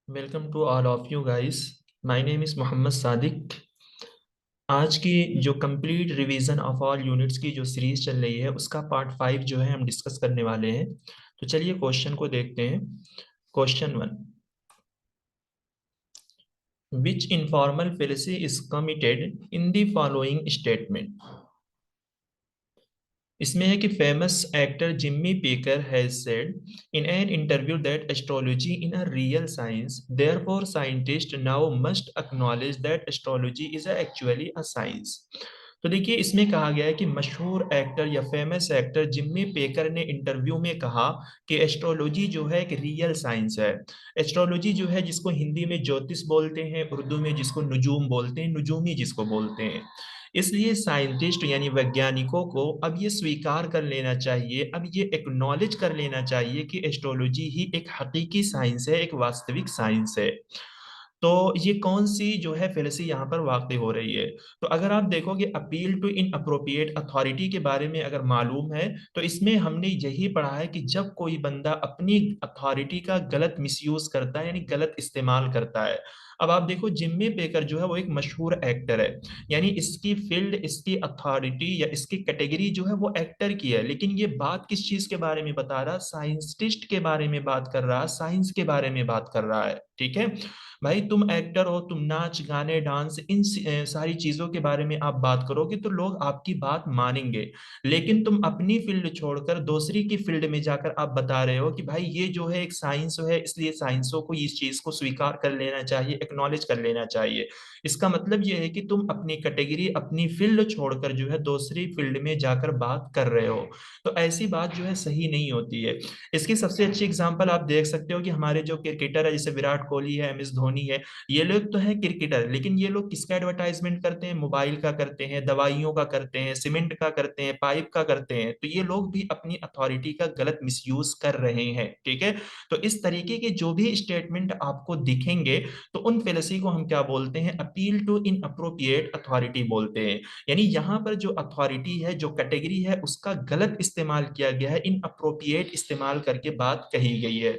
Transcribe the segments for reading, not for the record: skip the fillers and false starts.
Welcome to all of you guys. My name is Mohammad Sadiq. आज की जो complete revision of all units की जो सीरीज चल रही है उसका पार्ट 5 जो है हम डिस्कस करने वाले हैं। तो चलिए क्वेश्चन को देखते हैं। Question 1, which informal fallacy is committed in the following statement. इसमें है कि famous actor Jimmy picker has said in an interview that astrology in a real science, therefore scientist now must acknowledge that astrology is actually a science. तो देखिए इसमें कहा गया है कि मशहूर एक्टर या फेमस एक्टर जिम्मी पेकर ने इंटरव्यू में कहा कि एस्ट्रोलॉजी जो है एक रियल साइंस है। एस्ट्रोलॉजी जो है जिसको हिंदी में ज्योतिष बोलते हैं, उर्दू में जिसको नुजूम बोलते हैं, नुजूमी जिसको बोलते हैं। इसलिए साइंटिस्ट यानी वैज्ञानिकों को अब ये स्वीकार कर लेना चाहिए, अब ये एक्नॉलेज कर लेना चाहिए कि एस्ट्रोलॉजी ही एक हकीकी साइंस है, एक वास्तविक साइंस है। तो ये कौन सी जो है फेलिसी यहाँ पर वाक़ई हो रही है। तो अगर आप देखोगे appeal to inappropriate authority के बारे में अगर मालूम है तो इसमें हमने यही पढ़ा है कि जब कोई बंदा अपनी अथॉरिटी का गलत मिसयूज करता है यानी गलत इस्तेमाल करता है। अब आप देखो जिम्मी पेकर जो है वो एक मशहूर एक्टर है, यानी इसकी फील्ड, इसकी अथॉरिटी या इसकी कैटेगरी जो है वो एक्टर की है, लेकिन ये बात किस चीज के बारे में बता रहा, साइंटिस्ट के बारे में बात कर रहा, साइंस के बारे में बात कर रहा है। ठीक है भाई, तुम एक्टर हो, तुम नाच गाने डांस इन सारी चीजों के बारे में आप बात करोगे तो लोग आपकी बात मानेंगे। लेकिन तुम अपनी फील्ड छोड़कर दूसरी की फील्ड में जाकर आप बता रहे हो कि भाई ये जो है एक साइंस है, इसलिए साइंसों को इस चीज को स्वीकार कर लेना चाहिए, एक्नॉलेज कर लेना चाहिए। इसका मतलब ये है कि तुम अपनी कैटेगरी, अपनी फील्ड छोड़कर जो है दूसरी फील्ड में जाकर बात कर रहे हो। तो ऐसी बात जो है सही नहीं होती है। इसकी सबसे अच्छी एग्जांपल आप देख सकते हो कि हमारे जो क्रिकेटर है जैसे विराट कोहली है, एम एस धोनी है, ये लोग तो है क्रिकेटर, लेकिन ये लोग किसका एडवर्टाइजमेंट करते हैं, मोबाइल का करते हैं, दवाइयों का करते हैं, सीमेंट का करते हैं, पाइप का करते हैं। तो ये लोग भी अपनी अथॉरिटी का गलत मिसयूज कर रहे हैं। ठीक है, तो इस तरीके के जो भी स्टेटमेंट आपको दिखेंगे तो उन फेलिसी को हम क्या बोलते हैं, appeal to inappropriate authority बोलते हैं। यानी यहाँ पर जो अथॉरिटी है, जो कैटेगरी है, उसका गलत इस्तेमाल किया गया है, इन अप्रोप्रिएट इस्तेमाल करके बात कही गई है।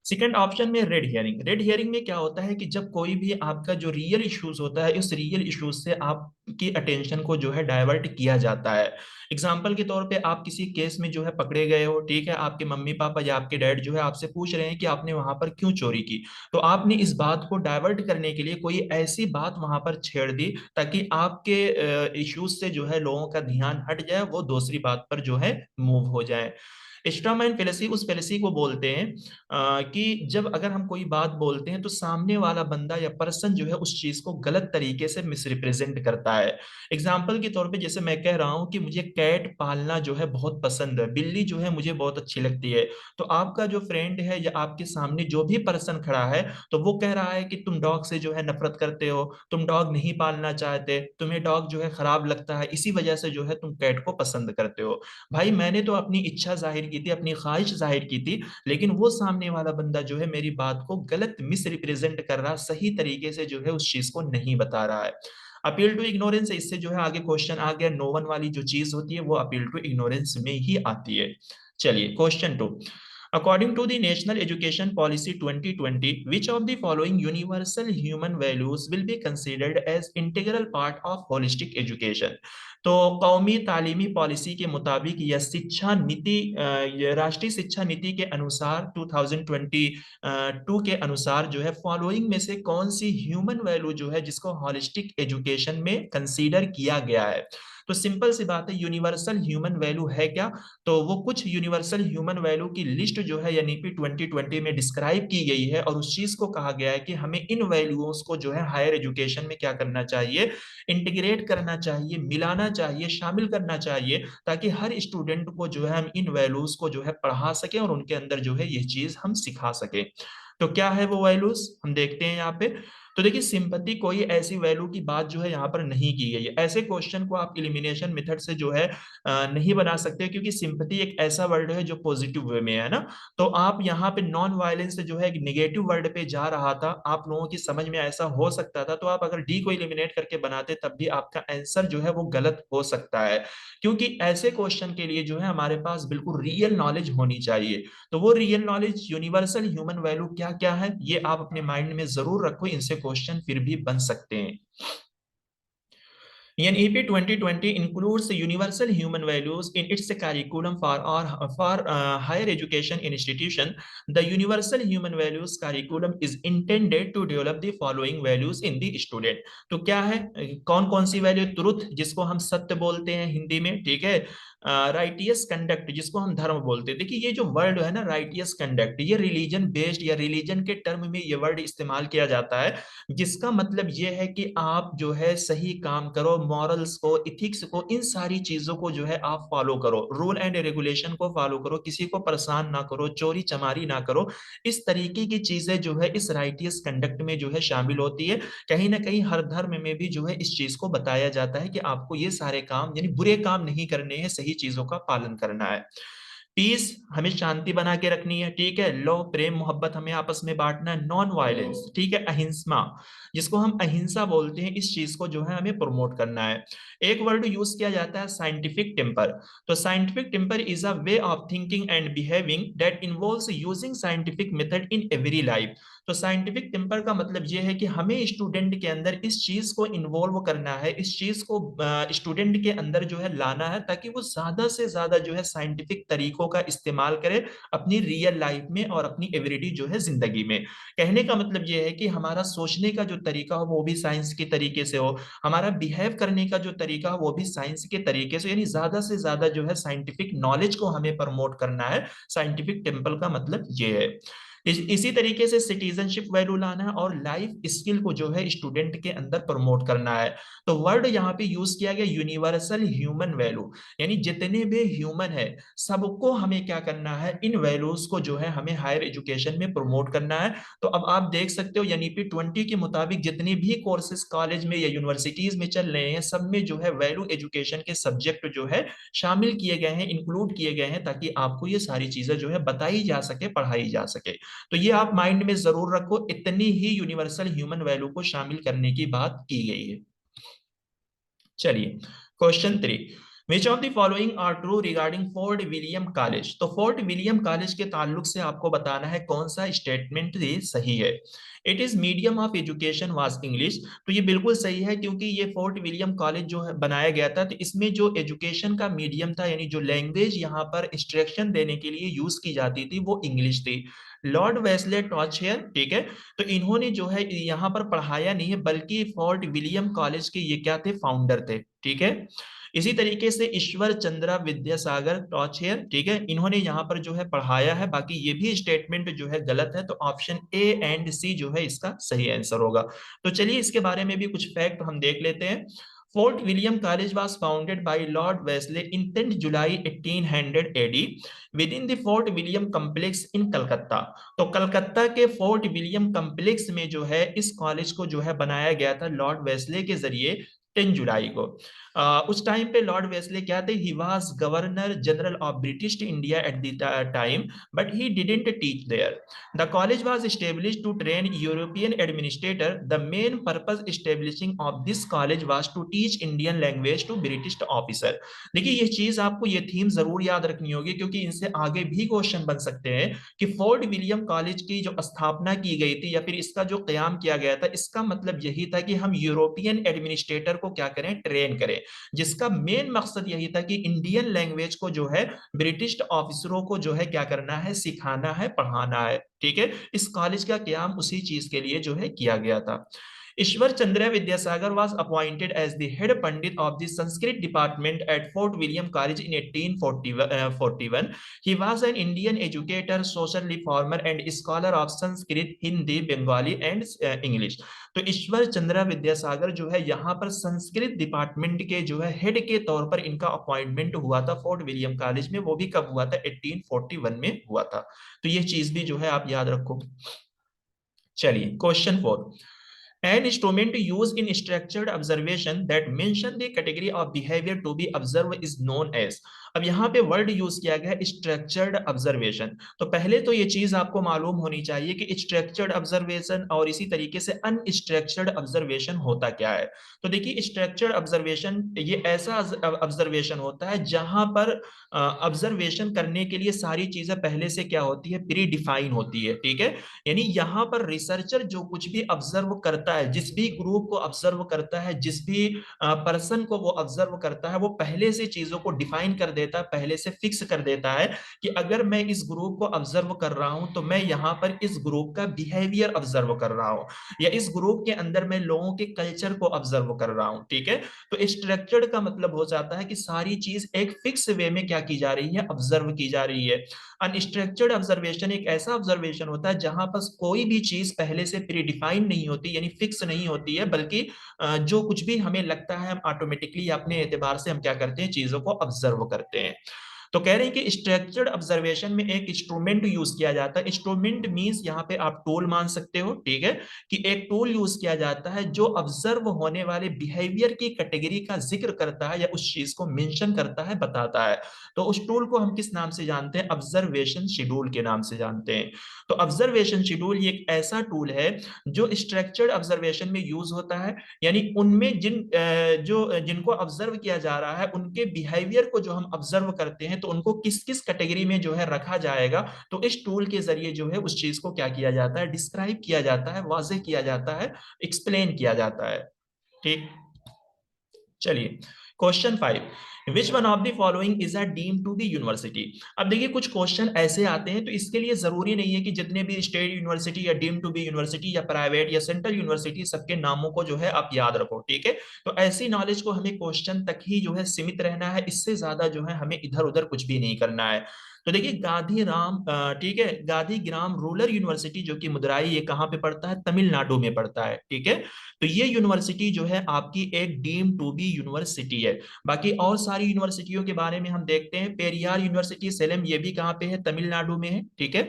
सेकंड ऑप्शन में रेड हियरिंग। रेड हियरिंग में क्या होता है कि जब कोई भी आपका जो रियल इश्यूज होता है, उस रियल इश्यूज से आपकी अटेंशन को जो है डाइवर्ट किया जाता है। एग्जाम्पल के तौर पे आप किसी केस में जो है पकड़े गए हो, ठीक है, आपके मम्मी पापा या आपके डैड जो है आपसे पूछ रहे हैं कि आपने वहां पर क्यों चोरी की। तो आपने इस बात को डाइवर्ट करने के लिए कोई ऐसी बात वहां पर छेड़ दी ताकि आपके इश्यूज से जो है लोगों का ध्यान हट जाए, वो दूसरी बात पर जो है मूव हो जाए। स्ट्रॉमैन फेलेसी उस फेलेसी को बोलते हैं कि जब अगर हम कोई बात बोलते हैं तो सामने वाला बंदा या पर्सन जो है उस चीज को गलत तरीके से मिसरिप्रेजेंट करता है। एग्जाम्पल के तौर पे जैसे मैं कह रहा हूं कि मुझे कैट पालना जो है बहुत पसंद है, बिल्ली जो है मुझे बहुत अच्छी लगती है। तो आपका जो फ्रेंड है या आपके सामने जो भी पर्सन खड़ा है तो वो कह रहा है कि तुम डॉग से जो है नफरत करते हो, तुम डॉग नहीं पालना चाहते, तुम्हें डॉग जो है खराब लगता है, इसी वजह से जो है तुम कैट को पसंद करते हो। भाई मैंने तो अपनी इच्छा जाहिर की थी, अपनी ख्वाहिश जाहिर की थी, लेकिन वो सामने वाला बंदा जो है मेरी बात को गलत मिस रिप्रेजेंट कर रहा, सही तरीके से जो है उस चीज को नहीं बता रहा है। अपील टू इग्नोरेंस, इससे जो है आगे क्वेश्चन आ गया, नो वन वाली जो चीज होती है वो अपील टू इग्नोरेंस में ही आती है। चलिए question 2, according to the National Education Policy 2020, which of the following universal human values will be considered as integral part of holistic education? तो कौमी तालीमी पॉलिसी के मुताबिक या शिक्षा नीति, ये राष्ट्रीय शिक्षा नीति के अनुसार 2022 के अनुसार जो है फॉलोइंग में से कौन सी ह्यूमन वैल्यू जो है जिसको हॉलिस्टिक एजुकेशन में कंसीडर किया गया है। तो सिंपल सी बात है, यूनिवर्सल ह्यूमन वैल्यू है क्या। तो वो कुछ यूनिवर्सल ह्यूमन वैल्यू की लिस्ट जो है एनईपी 2020 में डिस्क्राइब की गई है, और उस चीज को कहा गया है कि हमें इन वैल्यूज को जो है हायर एजुकेशन में क्या करना चाहिए, इंटीग्रेट करना चाहिए, मिलाना चाहिए, शामिल करना चाहिए, ताकि हर स्टूडेंट को जो है हम इन वैल्यूज को जो है पढ़ा सके और उनके अंदर जो है ये चीज हम सिखा सके। तो क्या है वो वैल्यूज, हम देखते हैं यहाँ पे। तो देखिए सिंपैथी कोई ऐसी वैल्यू की बात जो है यहाँ पर नहीं की गई है। ऐसे क्वेश्चन को आप एलिमिनेशन मेथड से जो है नहीं बना सकते, क्योंकि सिंपैथी एक ऐसा वर्ड है जो पॉजिटिव वे में है ना। तो आप यहाँ पे नॉन वायलेंस जो है एक निगेटिव वर्ड पे जा रहा था, आप लोगों की समझ में ऐसा हो सकता था, तो आप अगर डी को एलिमिनेट करके बनाते तब भी आपका आंसर जो है वो गलत हो सकता है। क्योंकि ऐसे क्वेश्चन के लिए जो है हमारे पास बिल्कुल रियल नॉलेज होनी चाहिए। तो वो real knowledge universal human value क्या क्या है, ये आप अपने माइंड में जरूर रखो, इनसे क्वेश्चन फिर भी बन सकते हैं। NEP 2020 includes universal human values in its curriculum for higher education institution. The universal human values curriculum is intended to develop the following values in the student. तो क्या है, कौन कौन सी वैल्यू? ट्रुथ, जिसको हम सत्य बोलते हैं हिंदी में, ठीक है। राइटियस कंडक्ट, जिसको हम धर्म बोलते हैं। देखिए ये जो वर्ड है ना राइटियस कंडक्ट, ये रिलीजन बेस्ड या रिलीजन के टर्म में ये वर्ड इस्तेमाल किया जाता है, जिसका मतलब ये है कि आप जो है सही काम करो, मॉरल्स को, इथिक्स को, इन सारी चीजों को जो है आप फॉलो करो, रूल एंड रेगुलेशन को फॉलो करो, किसी को परेशान ना करो, चोरी चमारी ना करो। इस तरीके की चीजें जो है इस राइटियस कंडक्ट में जो है शामिल होती है। कहीं ना कहीं हर धर्म में भी जो है इस चीज को बताया जाता है कि आपको ये सारे काम यानी बुरे काम नहीं करने हैं, सही चीजों का पालन करना है। पीस, हमें शांति बना के रखनी है, ठीक है। लव, प्रेम मोहब्बत हमें आपस में बांटना है। नॉन वायलेंस, ठीक है। अहिंसा, जिसको हम अहिंसा बोलते हैं, इस चीज को जो है हमें प्रमोट करना है। एक वर्ड यूज किया जाता है साइंटिफिक टेम्पर। तो scientific temper is a way of thinking and behaving that involves using scientific method in every life. तो साइंटिफिक टेम्पर का मतलब यह है कि हमें स्टूडेंट के अंदर इस चीज को इन्वॉल्व करना है, इस चीज को स्टूडेंट के अंदर जो है लाना है, ताकि वो ज्यादा से ज्यादा जो है साइंटिफिक तरीकों का इस्तेमाल करे अपनी रियल लाइफ में और अपनी एवरीडे जो है जिंदगी में। कहने का मतलब यह है कि हमारा सोचने का जो तरीका हो वो भी साइंस के तरीके से हो, हमारा बिहेव करने का जो तरीका हो वो भी साइंस के तरीके से, यानी ज्यादा से ज्यादा जो है साइंटिफिक नॉलेज को हमें प्रमोट करना है। साइंटिफिक टेम्पल का मतलब ये है। इसी तरीके से सिटीजनशिप वैल्यू लाना है और लाइफ स्किल को जो है स्टूडेंट के अंदर प्रमोट करना है। तो वर्ड यहाँ पे यूज किया गया यूनिवर्सल ह्यूमन वैल्यू, यानी जितने भी ह्यूमन है सबको हमें क्या करना है, इन वैल्यूज को जो है हमें हायर एजुकेशन में प्रमोट करना है। तो अब आप देख सकते हो एनईपी 20 के मुताबिक जितने भी कोर्सेज कॉलेज में या यूनिवर्सिटीज में चल रहे हैं, सब में जो है वैल्यू एजुकेशन के सब्जेक्ट जो है शामिल किए गए हैं, इंक्लूड किए गए हैं, ताकि आपको ये सारी चीजें जो है बताई जा सके, पढ़ाई जा सके। तो ये आप माइंड में जरूर रखो, इतनी ही यूनिवर्सल ह्यूमन वैल्यू को शामिल करने की बात की गई है। चलिए question 3, which of the following are true regarding Fort William college. तो फोर्ट विलियम कॉलेज के ताल्लुक से आपको बताना है कौन सा स्टेटमेंट ये सही है। It is medium of education was English. तो ये बिल्कुल सही है, क्योंकि ये फोर्ट विलियम कॉलेज जो है बनाया गया था, तो इसमें जो एजुकेशन का मीडियम था, यानी जो लैंग्वेज यहाँ पर इंस्ट्रक्शन देने के लिए यूज की जाती थी वो इंग्लिश थी। लॉर्ड वेस्ले टॉच हियर, ठीक है। तो इन्होंने जो है यहाँ पर पढ़ाया नहीं है, बल्कि फोर्ट विलियम कॉलेज के ये क्या थे, फाउंडर थे, ठीक है। इसी तरीके से ईश्वर चंद्रा विद्यासागर टॉच हेयर, ठीक है, इन्होंने यहाँ पर जो है पढ़ाया है। बाकी ये भी स्टेटमेंट जो है गलत है, तो ऑप्शन ए एंड सी जो है इसका सही आंसर होगा। तो चलिए इसके बारे में भी कुछ फैक्ट हम देख लेते हैं। Fort William college was founded by Lord Wesley in 10 July 1800 AD within the Fort William complex in Calcutta. तो कलकत्ता के फोर्ट विलियम कम्प्लेक्स में जो है इस कॉलेज को जो है बनाया गया था लॉर्ड वेस्ले के जरिए 10 जुलाई को। उस टाइम पे लॉर्ड वेस्ले क्या थे, he was governor general of British India at the time, but he didn't teach there. The college was established to train European administrator. The main purpose establishing of this college was to teach Indian language to British officer. देखिए ये चीज आपको ये theme जरूर याद रखनी होगी, क्योंकि इनसे आगे भी क्वेश्चन बन सकते हैं कि फोर्ट विलियम कॉलेज की जो स्थापना की गई थी या फिर इसका जो कयाम किया गया था, इसका मतलब यही था कि हम यूरोपियन एडमिनिस्ट्रेटर को क्या करें, ट्रेन करें, जिसका मेन मकसद यही था कि इंडियन लैंग्वेज को जो है ब्रिटिश ऑफिसरों को जो है क्या करना है, सिखाना है, पढ़ाना है, ठीक है। इस कॉलेज का क्याम उसी चीज के लिए जो है किया गया था। Ishwar Chandra Vidyasagar was appointed as the head pandit of the Sanskrit department at Fort William College in 1841. He was an Indian educator, social reformer, and scholar of Sanskrit, Hindi, Bengali, and English. तो ईश्वर चंद्र विद्यासागर जो है यहाँ पर संस्कृत डिपार्टमेंट के जो है head के तौर पर इनका अपॉइंटमेंट हुआ था फोर्ट विलियम कॉलेज में। वो भी कब हुआ था, 1841 में हुआ था। तो ये चीज भी जो है आप याद रखो। चलिए question 4, An instrument used in structured observation that mention the category of behavior to be observed is known as। अब यहाँ पे वर्ड यूज किया गया स्ट्रक्चर्ड ऑब्जर्वेशन। तो पहले तो ये चीज आपको मालूम होनी चाहिए कि स्ट्रक्चर्ड ऑब्जर्वेशन और इसी तरीके से अनस्ट्रक्चर्ड ऑब्जर्वेशन होता क्या है। तो देखिए स्ट्रक्चर्ड ऑब्जर्वेशन ये ऐसा ऑब्जर्वेशन होता है जहां पर ऑब्जर्वेशन करने के लिए सारी चीजें पहले से क्या होती है, प्री डिफाइन होती है, ठीक है। यानी यहाँ पर रिसर्चर जो कुछ भी ऑब्जर्व करता है, जिस भी ग्रुप को ऑब्जर्व करता है, जिस भी पर्सन को वो ऑब्जर्व करता है, वो पहले से चीजों को डिफाइन कर देता है, पहले से फिक्स कर देता है कि अगर मैं इस ग्रुप को ऑब्जर्व कर रहा हूं तो मैं यहाँ पर इस ग्रुप का बिहेवियर ऑब्जर्व कर रहा हूं, या इस ग्रुप के अंदर मैं लोगों के कल्चर को ऑब्जर्व कर रहा हूं, ठीक है। तो स्ट्रक्चर्ड का मतलब हो जाता है कि सारी चीज एक फिक्स वे में क्या की जा रही है, ऑब्जर्व की जा रही है। अनस्ट्रक्चर्ड ऑब्जर्वेशन एक ऐसा ऑब्जर्वेशन होता है जहां पर कोई भी चीज पहले से प्री डिफाइन नहीं होती, यानी फिक्स नहीं होती है, बल्कि जो कुछ भी हमें लगता है हम ऑटोमेटिकली अपने एतबार से हम क्या करते हैं, चीजों को ऑब्जर्व करते हैं। तो कह रहे हैं कि स्ट्रक्चर्ड ऑब्जर्वेशन में एक इंस्ट्रूमेंट यूज किया जाता है। इंस्ट्रूमेंट मींस यहाँ पे आप टूल मान सकते हो, ठीक है, कि एक टूल यूज किया जाता है जो ऑब्जर्व होने वाले बिहेवियर की कैटेगरी का जिक्र करता है या उस चीज को मेंशन करता है, बताता है। तो उस टूल को हम किस नाम से जानते हैं, ऑब्जर्वेशन शेड्यूल के नाम से जानते हैं। तो ऑब्जर्वेशन शेड्यूल ये एक ऐसा टूल है जो स्ट्रक्चर्ड ऑब्जर्वेशन में यूज होता है, यानी उनमें जिनको ऑब्जर्व किया जा रहा है उनके बिहेवियर को जो हम ऑब्जर्व करते हैं तो उनको किस किस कैटेगरी में जो है रखा जाएगा, तो इस टूल के जरिए जो है उस चीज को क्या किया जाता है, डिस्क्राइब किया जाता है, वाजे किया जाता है, एक्सप्लेन किया जाता है, ठीक। चलिए, question 5, which one of the following is a deem to be university. अब देखिए कुछ क्वेश्चन ऐसे आते हैं, तो इसके लिए जरूरी नहीं है कि जितने भी स्टेट यूनिवर्सिटी या डीम टू बी यूनिवर्सिटी या प्राइवेट या सेंट्रल यूनिवर्सिटी सबके नामों को जो है आप याद रखो, ठीक है। तो ऐसी नॉलेज को हमें क्वेश्चन तक ही जो है सीमित रहना है, इससे ज्यादा जो है हमें इधर उधर कुछ भी नहीं करना है। तो देखिए ठीक है, गांधी ग्राम रूरल यूनिवर्सिटी जो कि मदुराई, ये कहाँ पे पड़ता है, तमिलनाडु में पड़ता है, ठीक है। तो ये यूनिवर्सिटी जो है आपकी एक डीम टू बी यूनिवर्सिटी है। बाकी और सारी यूनिवर्सिटियों के बारे में हम देखते हैं, पेरियार यूनिवर्सिटी सेलेम, ये भी कहाँ पे है, तमिलनाडु में है, ठीक है।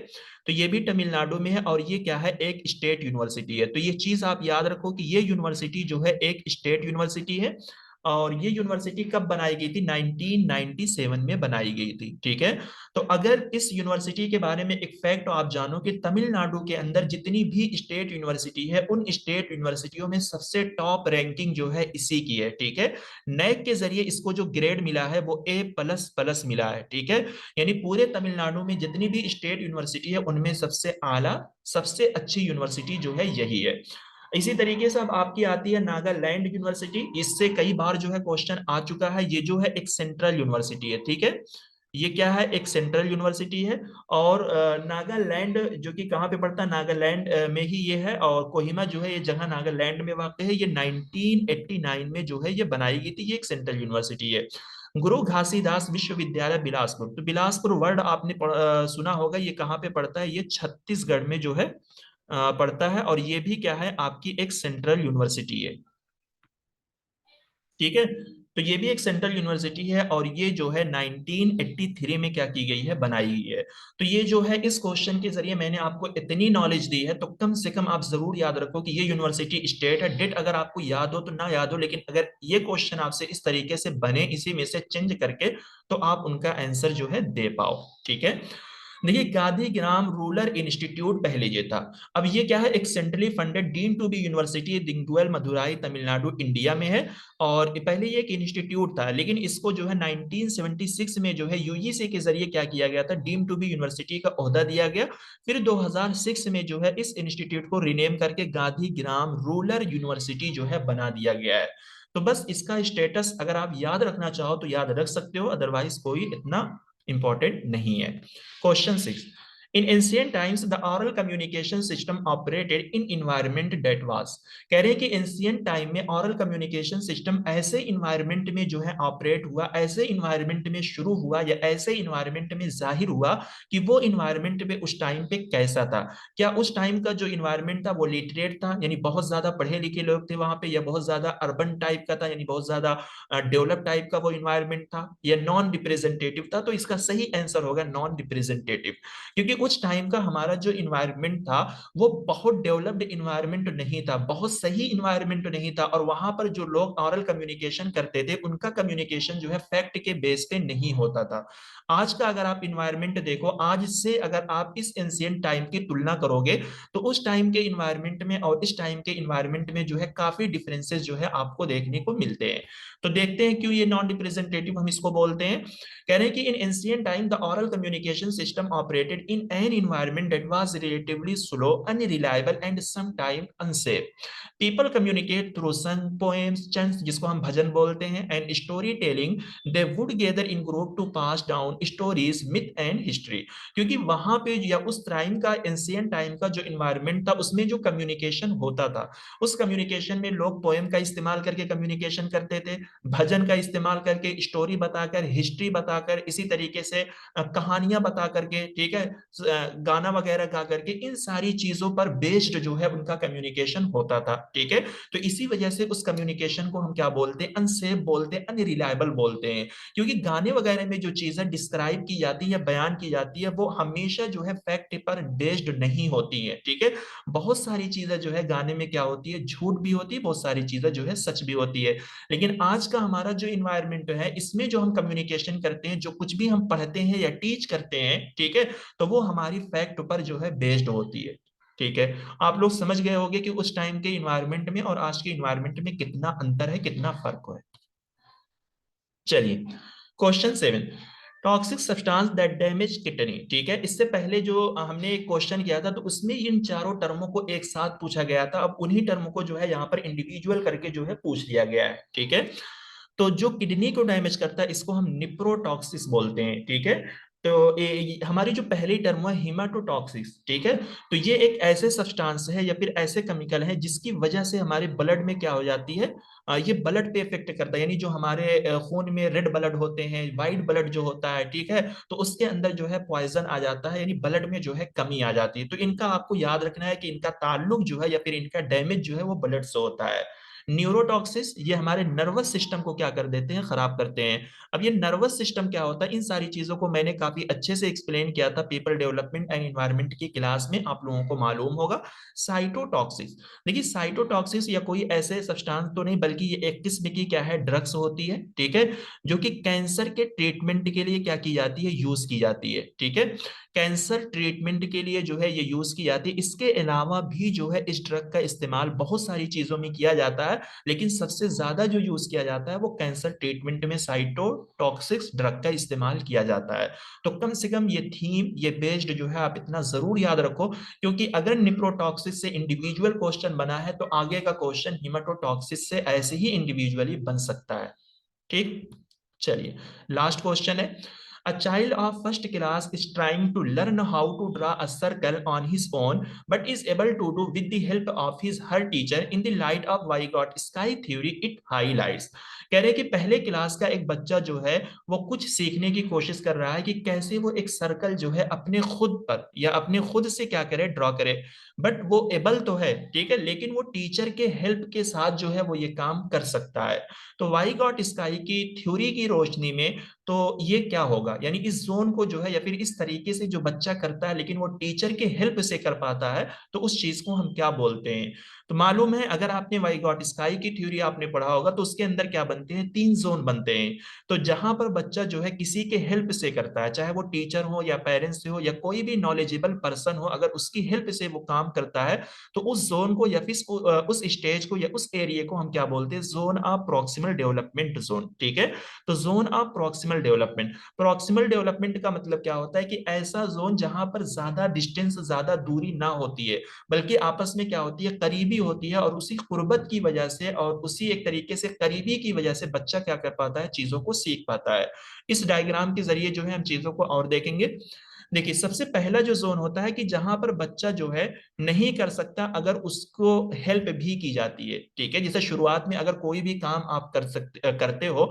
तो ये भी तमिलनाडु में है और ये क्या है, एक स्टेट यूनिवर्सिटी है। तो ये चीज आप याद रखो कि ये यूनिवर्सिटी जो है एक स्टेट यूनिवर्सिटी है, और ये यूनिवर्सिटी कब बनाई गई थी, 1997 में बनाई गई थी, ठीक है। तो अगर इस यूनिवर्सिटी के बारे में एक फैक्ट आप जानो कि तमिलनाडु के अंदर जितनी भी स्टेट यूनिवर्सिटी है उन स्टेट यूनिवर्सिटियों में सबसे टॉप रैंकिंग जो है इसी की है, ठीक है। नैक के जरिए इसको जो ग्रेड मिला है वो A++ मिला है, ठीक है। यानी पूरे तमिलनाडु में जितनी भी स्टेट यूनिवर्सिटी है उनमें सबसे आला, सबसे अच्छी यूनिवर्सिटी जो है यही है। इसी तरीके से अब आपकी आती है नागालैंड यूनिवर्सिटी, इससे कई बार जो है क्वेश्चन आ चुका है। ये जो है एक सेंट्रल यूनिवर्सिटी है, ठीक है। ये क्या है, एक सेंट्रल यूनिवर्सिटी है। और नागालैंड जो कि कहाँ पे पड़ता है, नागालैंड में ही ये है, और कोहिमा जो है ये जगह नागालैंड में वाक़ है। ये 1989 में जो है ये बनाई गई थी, ये एक सेंट्रल यूनिवर्सिटी है। गुरु घासीदास विश्वविद्यालय बिलासपुर, तो बिलासपुर वर्ड आपने सुना होगा, ये कहाँ पे पड़ता है, ये छत्तीसगढ़ में जो है पड़ता है, और ये भी क्या है, आपकी एक सेंट्रल यूनिवर्सिटी है, ठीक है। तो ये भी एक सेंट्रल यूनिवर्सिटी है, और ये जो है 1983 में क्या की गई है, बनाई गई है। तो ये जो है इस क्वेश्चन के जरिए मैंने आपको इतनी नॉलेज दी है, तो कम से कम आप जरूर याद रखो कि ये यूनिवर्सिटी स्टेट है। डेट अगर आपको याद हो तो ना याद हो, लेकिन अगर ये क्वेश्चन आपसे इस तरीके से बने, इसी में से चेंज करके, तो आप उनका आंसर जो है दे पाओ, ठीक है। देखिए गांधी ग्राम रूरल इंस्टीट्यूट पहले ये था। अब ये क्या है, एक centrally funded deem to be university Dindigul Madurai Tamil Nadu India में है। और पहले ये एक इंस्टीट्यूट था, लेकिन इसको जो है 1976 में जो है यूजीसी के जरिए क्या किया गया था, डीम टू बी यूनिवर्सिटी का ओहदा दिया गया। फिर 2006 में जो है इस इंस्टीट्यूट को रिनेम करके गांधी ग्राम रूरल यूनिवर्सिटी जो है बना दिया गया है। तो बस इसका स्टेटस अगर आप याद रखना चाहो तो याद रख सकते हो, अदरवाइज कोई इतना इंपॉर्टेंट नहीं है। Question 6. In ancient times, the oral communication system operated in environment that was। कह रहे हैं कि एंशियंट टाइम में oral communication system ऐसे environment में जो है ऑपरेट हुआ, ऐसे environment में शुरू हुआ, या ऐसे environment में जाहिर हुआ कि वो environment में उस टाइम पे कैसा था। क्या उस टाइम का जो environment था वो लिटरेट था, यानी बहुत ज्यादा पढ़े लिखे लोग थे वहां पे, या बहुत ज्यादा अर्बन टाइप का था, यानी बहुत ज्यादा डेवलप टाइप का वो इन्वायरमेंट था, या नॉन रिप्रेजेंटेटिव था। तो इसका सही आंसर होगा नॉन रिप्रेजेंटेटिव, क्योंकि उस टाइम का हमारा जो इन्वायरमेंट था वो बहुत डेवलप्ड इन्वायरमेंट नहीं था, बहुत सही इन्वायरमेंट नहीं था, और वहां पर जो लोग ऑरल कम्युनिकेशन करते थे उनका कम्युनिकेशन जो है फैक्ट के बेस पे नहीं होता था। आज का अगर आप इन्वायरमेंट देखो, आज से अगर आप इस एंशिएंट टाइम की तुलना करोगे तो उस टाइम के इन्वायरमेंट में और इस टाइम के इन्वायरमेंट में जो है काफी डिफरेंसेस जो है आपको देखने को मिलते हैं। तो देखते हैं क्यों ये नॉन रिप्रेजेंटेटिव हम इसको बोलते हैं। कह रहे हैं कि in ancient time the oral communication system operated in an environment that was relatively slow, unreliable and some time unsafe. People communicate through song, poems, chants जिसको हम भजन बोलते हैं, and story telling. They would gather in group to pass down stories, myth and history. क्योंकि वहां पे या उस टाइम का एंशिएंट टाइम का जो इन्वायरमेंट था उसमें जो कम्युनिकेशन होता था, उस कम्युनिकेशन में लोग पोएम का इस्तेमाल करके कम्युनिकेशन करते थे, भजन का इस्तेमाल करके, स्टोरी बताकर, हिस्ट्री बताकर, इसी तरीके से कहानियां बता करके, ठीक है, गाना वगैरह गा करके, इन सारी चीजों पर बेस्ड जो है उनका कम्युनिकेशन होता था। ठीक है, तो इसी वजह से उस कम्युनिकेशन को हम क्या बोलते हैं, अनसेफ बोलते हैं, अनरिलायबल बोलते हैं। क्योंकि गाने वगैरह में जो चीजें डिस्क्राइब की जाती है, बयान की जाती है, वो हमेशा जो है फैक्ट पर बेस्ड नहीं होती है। ठीक है, बहुत सारी चीजें जो है गाने में क्या होती है, झूठ भी होती है, बहुत सारी चीजें जो है सच भी होती है। लेकिन आज का हमारा जो इन्वायरमेंट है, इसमें जो हम कम्युनिकेशन करते हैं, जो कुछ भी हम पढ़ते हैं या टीच करते हैं, ठीक है, तो वो हमारी फैक्ट पर जो है बेस्ड होती है। ठीक है, आप लोग समझ गए होंगे कि उस टाइम के इन्वायरमेंट में और आज के इन्वायरमेंट में कितना अंतर है, कितना फर्क है। चलिए, question 7, toxic substance that damage kidney. ठीक है, इससे पहले जो हमने एक क्वेश्चन किया था तो उसमें इन चारों टर्मों को एक साथ पूछा गया था, अब उन्हीं टर्मों को जो है यहाँ पर इंडिविजुअल करके जो है पूछ लिया गया है। ठीक है, तो जो किडनी को डैमेज करता है इसको हम निप्रोटॉक्सिस बोलते हैं। ठीक है, तो हमारी जो पहली टर्म है हिमाटोटॉक्सिस। ठीक है, तो ये एक ऐसे सब्सटेंस है या फिर ऐसे केमिकल है जिसकी वजह से हमारे ब्लड में क्या हो जाती है, ये ब्लड पे इफेक्ट करता है, यानी जो हमारे खून में रेड ब्लड होते हैं, व्हाइट ब्लड जो होता है, ठीक है, तो उसके अंदर जो है पॉइजन आ जाता है, यानी ब्लड में जो है कमी आ जाती है। तो इनका आपको याद रखना है कि इनका ताल्लुक जो है या फिर इनका डैमेज जो है वो ब्लड से होता है। न्यूरोटॉक्सिस ये हमारे नर्वस सिस्टम को क्या कर देते हैं, खराब करते हैं। अब ये नर्वस सिस्टम क्या होता है, इन सारी चीजों को मैंने काफी अच्छे से एक्सप्लेन किया था पीपल डेवलपमेंट एंड एनवायरनमेंट की क्लास में, आप लोगों को मालूम होगा। साइटोटॉक्सिस, देखिए साइटोटॉक्सिस या कोई ऐसे सब्सटेंस तो नहीं बल्कि ये एक किस्म की क्या है, ड्रग्स होती है। ठीक है, जो कि कैंसर के ट्रीटमेंट के लिए क्या की जाती है, यूज की जाती है। ठीक है, कैंसर ट्रीटमेंट के लिए जो है ये यूज की जाती है। इसके अलावा भी जो है इस ड्रग का इस्तेमाल बहुत सारी चीजों में किया जाता है, लेकिन सबसे ज्यादा जो यूज किया जाता है वो कैंसर ट्रीटमेंट में साइटोटॉक्सिक्स ड्रग का इस्तेमाल किया जाता है। तो कम से कम ये थीम, ये बेस्ड जो है आप इतना जरूर याद रखो, क्योंकि अगर निप्रोटॉक्सिस से इंडिविजुअल क्वेश्चन बना है तो आगे का क्वेश्चन हिमाटोटॉक्सिस से ऐसे ही इंडिविजुअली बन सकता है। ठीक, चलिए, लास्ट क्वेश्चन है। A child of first class is trying to learn how to draw a circle on his own, but is able to do with the help of his her teacher in the light of Vygotsky sky theory it highlights। कह रहे कि पहले class का एक बच्चा जो है वो कुछ सीखने की कोशिश कर रहा है कि कैसे वो एक सर्कल जो है अपने खुद पर या अपने खुद से क्या करे, ड्रॉ करे। बट वो एबल तो है, ठीक है, लेकिन वो टीचर के हेल्प के साथ जो है वो ये काम कर सकता है। तो वाई गॉट स्काई की थ्योरी की रोशनी में तो ये क्या होगा, यानी इस जोन को जो है या फिर इस तरीके से जो बच्चा करता है लेकिन वो टीचर के हेल्प से कर पाता है, तो उस चीज को हम क्या बोलते हैं। तो मालूम है, अगर आपने वाई गॉट स्काई की थ्योरी आपने पढ़ा होगा तो उसके अंदर क्या बनते हैं, 3 जोन बनते हैं। तो जहां पर बच्चा जो है किसी के हेल्प से करता है, चाहे वो टीचर हो या पेरेंट्स से हो या कोई भी नॉलेजेबल पर्सन हो, अगर उसकी हेल्प से वो काम करता है तो उस जोन को या फिर उस स्टेज को या उस एरिया को हम क्या बोलते हैं, zone of proximal development zone. ठीक है, तो zone of proximal development, proximal development का मतलब क्या होता है कि ऐसा जोन जहां पर ज्यादा डिस्टेंस, ज्यादा दूरी ना होती है, बल्कि आपस में क्या होती है, करीबी होती है, और उसी कुर्बत की वजह से और उसी एक तरीके से करीबी की वजह से बच्चा क्या कर पाता है, चीजों को सीख पाता है। इस डायग्राम के जरिए जो है हम चीजों को और देखेंगे। देखिए, सबसे पहला जो जोन होता है कि जहां पर बच्चा जो है नहीं कर सकता अगर उसको हेल्प भी की जाती है। ठीक है, जैसे शुरुआत में अगर कोई भी काम आप करते हो,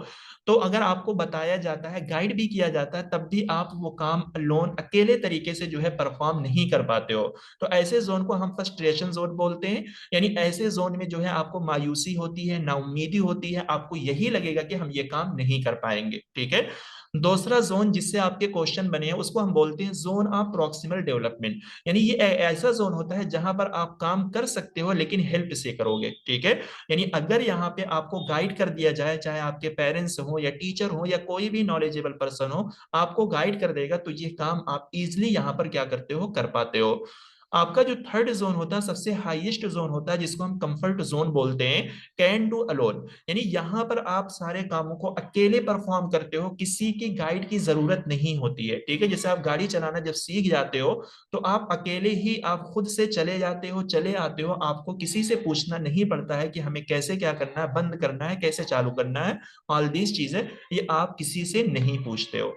तो अगर आपको बताया जाता है, गाइड भी किया जाता है, तब भी आप वो काम लोन अकेले तरीके से जो है परफॉर्म नहीं कर पाते हो, तो ऐसे जोन को हम फ्रस्ट्रेशन जोन बोलते हैं। यानी ऐसे जोन में जो है आपको मायूसी होती है, नाउम्मीदी होती है, आपको यही लगेगा कि हम ये काम नहीं कर पाएंगे। ठीक है, दूसरा जोन जिससे आपके क्वेश्चन बने हैं उसको हम बोलते हैं जोन ऑफ प्रॉक्सिमल डेवलपमेंट। यानी ये ऐसा जोन होता है जहां पर आप काम कर सकते हो लेकिन हेल्प से करोगे, ठीक है। यानी अगर यहाँ पे आपको गाइड कर दिया जाए, चाहे आपके पेरेंट्स हो या टीचर हो या कोई भी नॉलेजेबल पर्सन हो, आपको गाइड कर देगा तो ये काम आप इजिली यहाँ पर क्या करते हो, कर पाते हो। आपका जो थर्ड जोन होता है, सबसे हाईएस्ट जोन होता है, जिसको हम कंफर्ट जोन बोलते हैं, कैन डू अलोन। यानी यहाँ पर आप सारे कामों को अकेले परफॉर्म करते हो, किसी की गाइड की जरूरत नहीं होती है, ठीक है। जैसे आप गाड़ी चलाना जब सीख जाते हो तो आप अकेले ही आप खुद से चले जाते हो, चले आते हो, आपको किसी से पूछना नहीं पड़ता है कि हमें कैसे क्या करना है, बंद करना है, कैसे चालू करना है। ऑल दीज चीजें ये आप किसी से नहीं पूछते हो,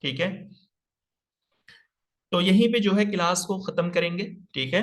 ठीक है। तो यहीं पे जो है क्लास को खत्म करेंगे, ठीक है।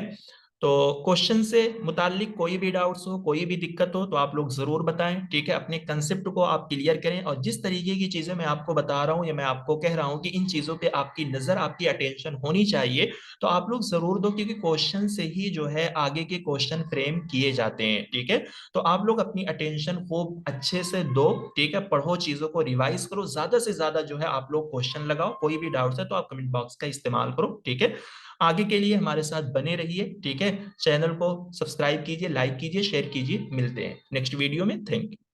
तो क्वेश्चन से मुतालिक कोई भी डाउट्स हो, कोई भी दिक्कत हो तो आप लोग जरूर बताएं, ठीक है। अपने कंसेप्ट को आप क्लियर करें, और जिस तरीके की चीजें मैं आपको बता रहा हूं या मैं आपको कह रहा हूं कि इन चीजों पे आपकी नजर, आपकी अटेंशन होनी चाहिए, तो आप लोग जरूर दो, क्योंकि क्वेश्चन से ही जो है आगे के क्वेश्चन फ्रेम किए जाते हैं, ठीक है। तो आप लोग अपनी अटेंशन को अच्छे से दो, ठीक है। पढ़ो, चीजों को रिवाइज करो, ज्यादा से ज्यादा जो है आप लोग क्वेश्चन लगाओ। कोई भी डाउट्स है तो आप कमेंट बॉक्स का इस्तेमाल करो, ठीक है। आगे के लिए हमारे साथ बने रहिए, ठीक है। चैनल को सब्सक्राइब कीजिए, लाइक कीजिए, शेयर कीजिए। मिलते हैं नेक्स्ट वीडियो में। Thank you.